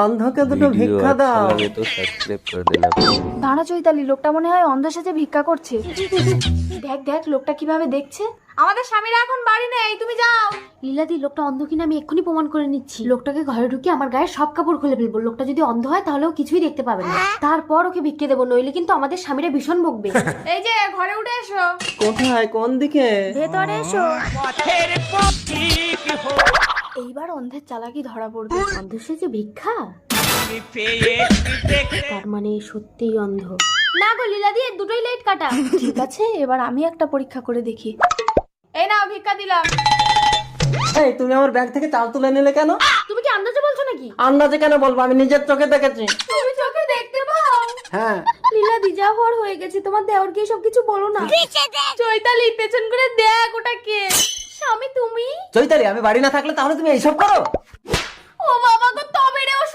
অন্ধকে দুটো ভিক্ষা দাও। তো সাবস্ক্রাইব করে দেনা। দাঁড়া চৈতালি, লোকটা মনে হয় অন্ধ সেজে ভিক্ষা করছে। দেখ দেখ লোকটা কিভাবে দেখছে। আমাদের স্বামীরা এখন বাড়ি নেই, তুমি যাও। লীলাদি, লোকটা অন্ধ কিনা আমি এক্ষুনি প্রমাণ করে নিচ্ছি। লোকটাকে ঘরে ঢুকে আমার গায়ে সব কাপড় খুলে ফেলবো। লোকটা যদি অন্ধ হয় তাহলেও কিছুই দেখতে পাবে না। তারপর ওকে ভিক্ষে দেবো, নইলে কিন্তু আমাদের স্বামীরা ভীষণ বকবে। এই যে ঘরে উঠে এসো। কোথায়, কোন দিকে? ভেতরে এসো। এইবার অন্ধের চালাকি ধরা পড়বে। অন্ধ সেজে ভিক্ষা, তার মানে সত্যিই অন্ধ। না গো লীলাদি, এর দুটোই লাইট কাটা। ঠিক আছে, এবার আমি একটা পরীক্ষা করে দেখি। এই নাও ভিক্ষা দিলাম। এই, তুমি আমার ব্যাগ থেকে চাল তুলে নিলে কেন? তুমি কি আন্দাজে বলছো নাকি? আন্দাজে কেন বলবো, আমি নিজের চোখে দেখেছি। তুমি চোখে দেখতে পাও? হ্যাঁ। লীলাদি, যা হওয়ার হয়ে গেছে, তোমার দেওরকে সব কিছু বলো না। চৈতালি, পেছন করে দেখ ওটা কে। স্বামী তুমি? চৈতালি, আমি বাড়ি না থাকলে তাহলে তুমি এইসব করো? ও বাবা গো, তবে রে, ও